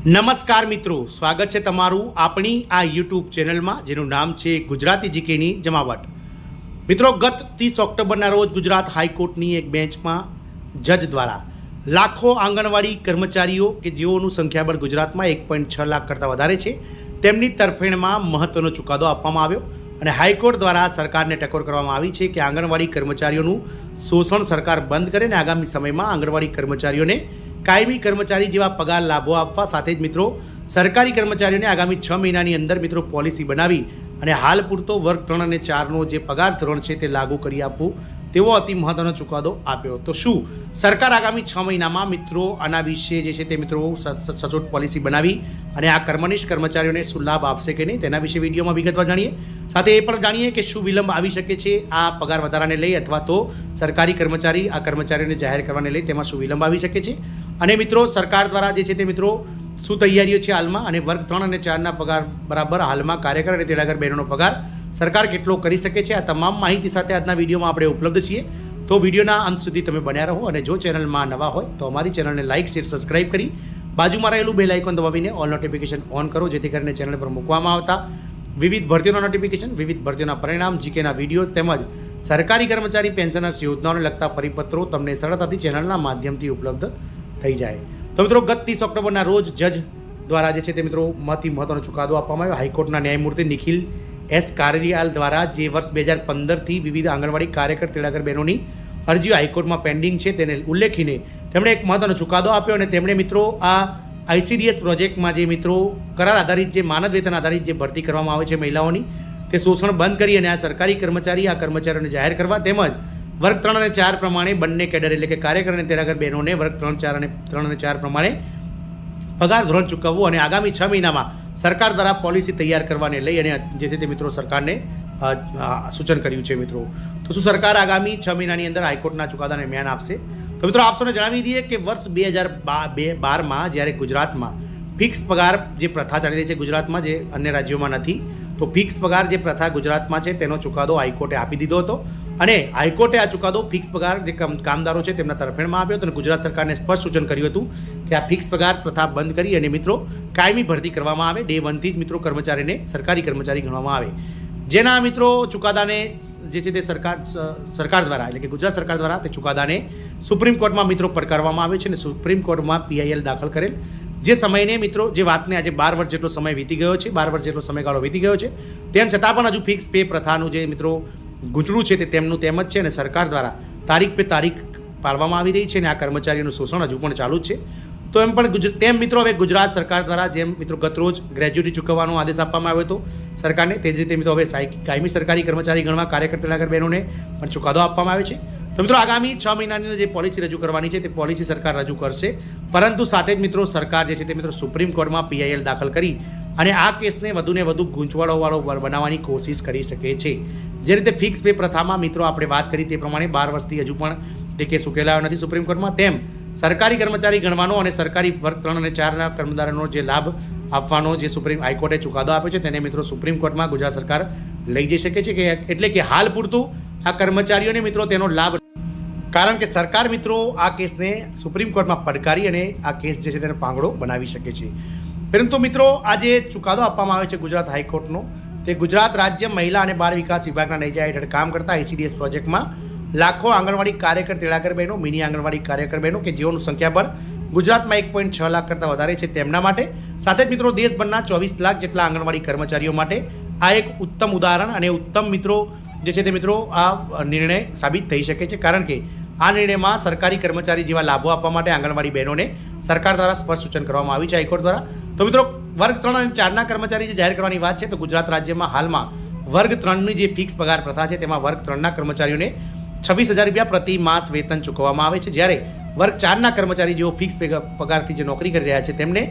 નમસ્કાર મિત્રો, સ્વાગત છે તમારું આપણી આ યુટ્યુબ ચેનલમાં જેનું નામ છે ગુજરાતી જીકેની જમાવટ. મિત્રો, ગત 30 ઓક્ટોબરના રોજ ગુજરાત હાઈકોર્ટની એક બેન્ચમાં જજ દ્વારા લાખો આંગણવાડી કર્મચારીઓ કે જેઓનું સંખ્યાબળ ગુજરાતમાં 1.6 લાખ કરતાં વધારે છે તેમની તરફેણમાં મહત્ત્વનો ચુકાદો આપવામાં આવ્યો અને હાઈકોર્ટ દ્વારા સરકારને ટકોર કરવામાં આવી છે કે આંગણવાડી કર્મચારીઓનું શોષણ સરકાર બંધ કરે અને આગામી સમયમાં આંગણવાડી કર્મચારીઓને કાયમી કર્મચારી જેવા પગાર લાભો આપવા સાથે જ મિત્રો સરકારી કર્મચારીઓને આગામી 6 મહિનાની અંદર મિત્રો પોલિસી બનાવી અને હાલ પૂરતો વર્ગ 3 અને 4નો જે પગાર ધોરણ છે તે લાગુ કરી આપવું તેવો અતિ મહત્ત્વનો ચુકાદો આપ્યો. તો શું સરકાર આગામી 6 મહિનામાં મિત્રો આના વિશે જે છે તે મિત્રો સચોટ પોલિસી બનાવી અને આ કર્મનિષ્ઠ કર્મચારીઓને શું લાભ આપશે કે નહીં તેના વિશે વિડીયોમાં વિગતવાર જાણીએ. સાથે એ પણ જાણીએ કે શું વિલંબ આવી શકે છે આ પગાર વધારાને લઈ અથવા તો સરકારી કર્મચારી આ કર્મચારીઓને જાહેર કરવાને લઈ તેમાં શું વિલંબ આવી શકે છે અને મિત્રો સરકાર દ્વારા જે છે તે મિત્રો શું તૈયારીઓ છે હાલમાં અને વર્ગ 3 અને 4ના પગાર બરાબર હાલમાં કાર્યકર અને તેડાગર બહેનોનો પગાર સરકાર કેટલો કરી શકે છે આ તમામ માહિતી સાથે આજના વિડીયોમાં આપણે ઉપલબ્ધ છીએ. તો વિડીયોના અંત સુધી તમે બન્યા રહો અને જો ચેનલમાં નવા હોય તો અમારી ચેનલને લાઇક શેર સબસ્ક્રાઇબ કરી બાજુમાં રહેલું બેલ આઇકોન દબાવીને ઓલ નોટિફિકેશન ઓન કરો જેથી કરીને ચેનલ પર મૂકવામાં આવતા વિવિધ ભરતીઓના નોટિફિકેશન વિવિધ ભરતીઓના પરિણામ જીકેના વિડીયોઝ તેમજ સરકારી કર્મચારી પેન્શનર્સ યોજનાઓને લગતા પરિપત્રો તમને સરળતાથી ચેનલના માધ્યમથી ઉપલબ્ધ થઈ જાય. તો મિત્રો, ગત 30 ઓક્ટોબરના રોજ જજ દ્વારા જે છે તે મિત્રો મહત્ત્વનો ચુકાદો આપવામાં આવ્યો. હાઈકોર્ટના ન્યાયમૂર્તિ નિખિલ એસ કારેરિયાલ દ્વારા જે વર્ષ 2015થી વિવિધ આંગણવાડી કાર્યકર તેડાગર બહેનોની અરજીઓ હાઈકોર્ટમાં પેન્ડિંગ છે તેને ઉલ્લેખીને તેમણે એક મહત્ત્વનો ચુકાદો આપ્યો અને તેમણે મિત્રો આ ICDS પ્રોજેક્ટમાં જે મિત્રો કરાર આધારિત જે માનદ વેતન આધારિત જે ભરતી કરવામાં આવે છે મહિલાઓની તે શોષણ બંધ કરી અને આ સરકારી કર્મચારી આ કર્મચારીઓને જાહેર કરવા તેમજ વર્ગ 3 અને 4 પ્રમાણે બંને કેડર એટલે કે કાર્યકર અને તેડાગર બહેનોને વર્ગ 3 અને 4 પ્રમાણે પગાર ધોરણ ચૂકવવું અને આગામી 6 મહિનામાં સરકાર દ્વારા પોલિસી તૈયાર કરવાને લઈ અને જે છે તે મિત્રો સરકારને સૂચન કર્યું છે. મિત્રો, તો શું સરકાર આગામી 6 મહિનાની અંદર હાઈકોર્ટના ચુકાદાને મ્યાન આપશે? તો મિત્રો, આપસોને જણાવી દઈએ કે વર્ષ 2012માં જ્યારે ગુજરાતમાં ફિક્સ પગાર જે પ્રથા ચાલી રહી છે ગુજરાતમાં જે અન્ય રાજ્યોમાં નથી, તો ફિક્સ પગાર જે પ્રથા ગુજરાતમાં છે તેનો ચુકાદો હાઈકોર્ટે આપી દીધો હતો અને હાઈકોર્ટે આ ચુકાદો ફિક્સ પગાર જે કામદારો છે તેમના તરફેણમાં આપ્યો હતો અને ગુજરાત સરકારને સ્પષ્ટ સૂચન કર્યું હતું કે આ ફિક્સ પગાર પ્રથા બંધ કરી અને મિત્રો કાયમી ભરતી કરવામાં આવે. ડે 1થી જ મિત્રો કર્મચારીને સરકારી કર્મચારી ગણવામાં આવે. જેના મિત્રો ચુકાદાને જે છે તે સરકાર દ્વારા એટલે કે ગુજરાત સરકાર દ્વારા તે ચુકાદાને સુપ્રીમ કોર્ટમાં મિત્રો પડકારવામાં આવે છે અને સુપ્રીમ કોર્ટમાં PIL દાખલ કરેલ જે સમયને મિત્રો જે વાતને આજે 12 વર્ષ જેટલો સમય વીતી ગયો છે 12 વર્ષ જેટલો સમયગાળો વીતી ગયો છે તેમ છતાં પણ હજુ ફિક્સ પે પ્રથાનું જે મિત્રો ગૂંચળું છે તે તેમનું તેમ જ છે અને સરકાર દ્વારા તારીખ પે તારીખ પાડવામાં આવી રહી છે અને આ કર્મચારીઓનું શોષણ હજુ પણ ચાલુ જ છે. તો એમ પણ તેમ મિત્રો હવે ગુજરાત સરકાર દ્વારા જેમ મિત્રો ગતરોજ ગ્રેજ્યુટી ચૂકવવાનો આદેશ આપવામાં આવ્યો હતો સરકારને તે જ રીતે મિત્રો હવે કાયમી સરકારી કર્મચારી ગણવા કાર્યકર તેડાગર બહેનોને પણ ચુકાદો આપવામાં આવે છે. તો મિત્રો આગામી 6 મહિનાની અંદર જે પોલિસી રજૂ કરવાની છે તે પોલિસી સરકાર રજૂ કરશે પરંતુ સાથે જ મિત્રો સરકાર જે છે તે મિત્રો સુપ્રીમ કોર્ટમાં PIL દાખલ કરી અને આ કેસને વધુને વધુ ગૂંચવાડોવાળો બનાવવાની કોશિશ કરી શકે છે. જે રીતે ફિક્સ પે પ્રથામાં મિત્રો આપણે વાત કરી તે પ્રમાણે 12 વર્ષથી હજુ પણ તે કેસ ઉકેલાયો નથી સુપ્રીમ કોર્ટમાં, તેમ સરકારી કર્મચારી ગણવાનો અને સરકારી વર્ગ 3 અને 4ના કર્મચારીઓનો જે લાભ આપવાનો જે સુપ્રીમ હાઈકોર્ટે ચુકાદો આપ્યો છે તેને મિત્રો સુપ્રીમ કોર્ટમાં ગુજરાત સરકાર લઈ જઈ શકે છે કે એટલે કે હાલ પૂરતું આ કર્મચારીઓને મિત્રો તેનો લાભ કારણ કે સરકાર મિત્રો આ કેસને સુપ્રીમ કોર્ટમાં પડકારી અને આ કેસ જે છે તેને પાંગડો બનાવી શકે છે. પરંતુ મિત્રો આ જે ચુકાદો આપવામાં આવે છે ગુજરાત હાઈકોર્ટનો તે ગુજરાત રાજ્ય મહિલા અને બાળ વિકાસ વિભાગના નેજા હેઠળ કામ કરતા ICDS પ્રોજેક્ટમાં લાખો આંગણવાડી કાર્યકર તેડાગર બહેનો મિની આંગણવાડી કાર્યકર બહેનો કે જેઓનું સંખ્યાબળ ગુજરાતમાં 1.6 લાખ કરતાં વધારે છે તેમના માટે સાથે જ મિત્રો દેશભરના 24 લાખ જેટલા આંગણવાડી કર્મચારીઓ માટે આ એક ઉત્તમ ઉદાહરણ અને ઉત્તમ મિત્રો જે છે તે મિત્રો આ નિર્ણય સાબિત થઈ શકે છે કારણ કે આ નિર્ણયમાં સરકારી કર્મચારી જેવા લાભો આપવા માટે આંગણવાડી બહેનોને સરકાર દ્વારા સ્પષ્ટ સૂચન કરવામાં આવ્યું છે હાઈકોર્ટ દ્વારા. તો મિત્રો વર્ગ 3 અને 4ના કર્મચારી જે જાહેર કરવાની વાત છે તો ગુજરાત રાજ્યમાં હાલમાં વર્ગ 3ની જે ફિક્સ પગાર પ્રથા છે તેમાં વર્ગ 3ના કર્મચારીઓને 26,000 રૂપિયા પ્રતિ માસ વેતન ચૂકવવામાં આવે છે જ્યારે વર્ગ 4ના કર્મચારી જેઓ ફિક્સ પગારથી જે નોકરી કરી રહ્યા છે તેમને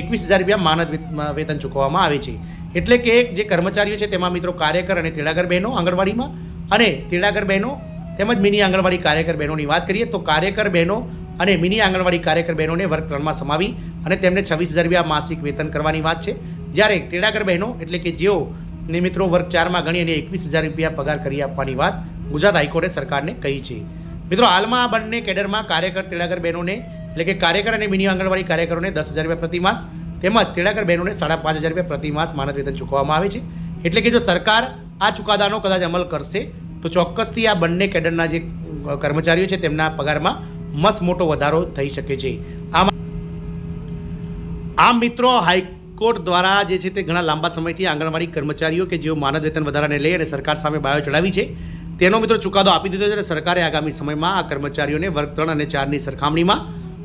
21,000 રૂપિયા માનદ વેતન ચૂકવવામાં આવે છે. એટલે કે જે કર્મચારીઓ છે તેમાં મિત્રો કાર્યકર અને તેડાગર બહેનો આંગણવાડીમાં અને તેડાગર બહેનો તેમજ મિની આંગણવાડી કાર્યકર બહેનોની વાત કરીએ તો કાર્યકર બહેનો અને મિની આંગણવાડી કાર્યકર બહેનોને વર્ગ 3માં સમાવી અને તેમને 26,000 રૂપિયા માસિક વેતન કરવાની વાત છે જ્યારે તેડાગર બહેનો એટલે કે જેઓ ને મિત્રો વર્ગ 4માં ગણી અને 21,000 રૂપિયા પગાર કરી આપવાની વાત ગુજરાત હાઈકોર્ટે સરકારને કહી છે. મિત્રો હાલમાં આ બંને કેડરમાં કાર્યકર તેડાગર બહેનોને એટલે કે કાર્યકર અને મિની આંગણવાડી કાર્યકરોને 10,000 રૂપિયા પ્રતિ માસ તેમજ તેડાગર બહેનોને 5,500 રૂપિયા પ્રતિ માસ માનદ વેતન ચૂકવવામાં આવે છે. એટલે કે જો સરકાર આ ચુકાદાનો કદાચ અમલ કરશે તો ચોક્કસથી આ બંને કેડરના જે કર્મચારીઓ છે તેમના પગારમાં મસ્ત મોટો વધારો થઈ શકે છે. આમ મિત્રો હાઈકોર્ટ દ્વારા જે છે તે ઘણા લાંબા સમયથી આંગણવાડી કર્મચારીઓ કે જેઓ માનદ વેતન વધારાને લઈ અને સરકાર સામે બાયો ચડાવી છે તેનો મિત્રો ચુકાદો આપી દીધો છે અને સરકારે આગામી સમયમાં આ કર્મચારીઓને વર્ગ 3 અને 4ની સરખામણીમાં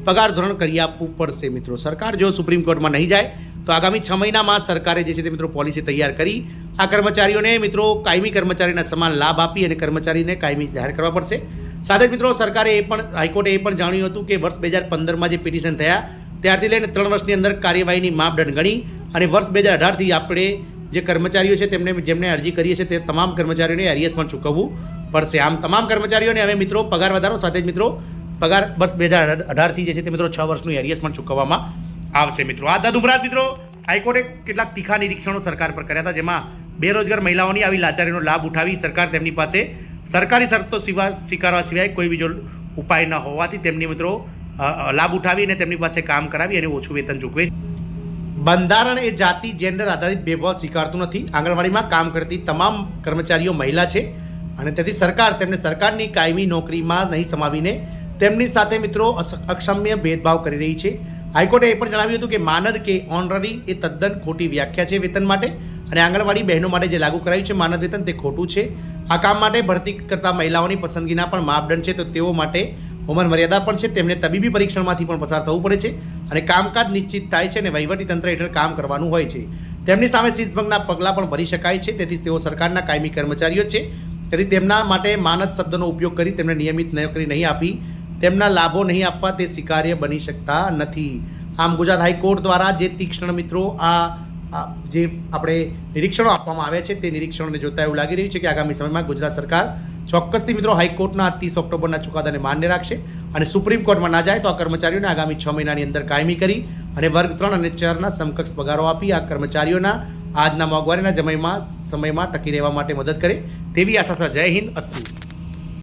પગાર ધોરણ કરી આપવું પડશે. મિત્રો સરકાર જો સુપ્રીમ કોર્ટમાં નહીં જાય તો આગામી 6 મહિનામાં સરકારે જે છે તે મિત્રો પોલિસી તૈયાર કરી આ કર્મચારીઓને મિત્રો કાયમી કર્મચારીના સમાન લાભ આપી અને કર્મચારીને કાયમી જાહેર કરવા પડશે. સાથે જ મિત્રો સરકારે હાઈકોર્ટે એ પણ જાણ્યું હતું કે વર્ષ 2015માં જે પિટિશન થયા ત્યારથી લઈને 3 વર્ષની અંદર કાર્યવાહીની માપદંડ ગણી અને વર્ષ 2018થી આપણે જે કર્મચારીઓ છે જેમને અરજી કરીએ છીએ તે તમામ કર્મચારીઓને એરિયસ પણ ચૂકવવું પડશે. આમ તમામ કર્મચારીઓને હવે મિત્રો પગાર વધારો સાથે જ મિત્રો પગાર વર્ષ 2018થી જે છે તે મિત્રો 6 વર્ષનું એરિયસ પણ ચૂકવવામાં આવશે. મિત્રો આ તદુપરાંત મિત્રો હાઈકોર્ટે કેટલાક તીખા નિરીક્ષણો સરકાર પર કર્યા હતા, જેમાં બેરોજગાર મહિલાઓની આવી લાચારીનો લાભ ઉઠાવી સરકાર તેમની પાસે સરકારી શરતો સ્વીકારવા સિવાય કોઈ બીજો ઉપાય ન હોવાથી તેમની મિત્રો લાભ ઉઠાવીને તેમની પાસે કામ કરાવી અને ઓછું વેતન ચૂકવે. બંધારણ એ જાતિ જેન્ડર આધારિત ભેદભાવ સ્વીકારતું નથી. આંગણવાડીમાં કામ કરતી તમામ કર્મચારીઓ મહિલા છે અને તેથી સરકાર તેમને સરકારની કાયમી નોકરીમાં નહીં સમાવીને તેમની સાથે મિત્રો અક્ષમ્ય ભેદભાવ કરી રહી છે. હાઈકોર્ટે એ પણ જણાવ્યું હતું કે માનદ કે ઓનરરી એ તદ્દન ખોટી વ્યાખ્યા છે વેતન માટે અને આંગણવાડી બહેનો માટે જે લાગુ કરાયું છે માનદ વેતન તે ખોટું છે. આ કામ માટે ભરતી કરતા મહિલાઓની પસંદગીના પણ માપદંડ છે, તો તેઓ માટે ઉંમર મર્યાદા પણ છે. તેમને તબીબી પરીક્ષણમાંથી પણ પસાર થવું પડે છે અને કામકાજ નિશ્ચિત થાય છે અને વહીવટી તંત્ર હેઠળ કામ કરવાનું હોય છે. તેમની સામે શિસ્તભંગના પગલાં પણ ભરી શકાય છે. તેથી તેઓ સરકારના કાયમી કર્મચારીઓ છે. તેથી તેમના માટે માનદ શબ્દનો ઉપયોગ કરી તેમને નિયમિત નોકરી નહીં આપી તેમના લાભો નહીં આપવા તે સ્વીકાર્ય બની શકતા નથી. આમ ગુજરાત હાઈકોર્ટ દ્વારા જે તીક્ષ્ણ મિત્રો આ જે આપણે નિરીક્ષણો આપવામાં આવ્યા છે તે નિરીક્ષણોને જોતા એવું લાગી રહ્યું છે કે આગામી સમયમાં ગુજરાત સરકાર ચોક્કસથી મિત્રો હાઈકોર્ટના 30 ઓક્ટોબરના ચુકાદાને માન્ય રાખશે અને સુપ્રીમ કોર્ટમાં ના જાય તો આ કર્મચારીઓને આગામી 6 મહિનાની અંદર કાયમી કરી અને વર્ગ 3 અને 4ના સમકક્ષ પગારો આપી આ કર્મચારીઓના આજના મોંઘવારીના સમયમાં ટકી રહેવા માટે મદદ કરે તેવી આશા છે. જય હિન્દ, અસ્તુ.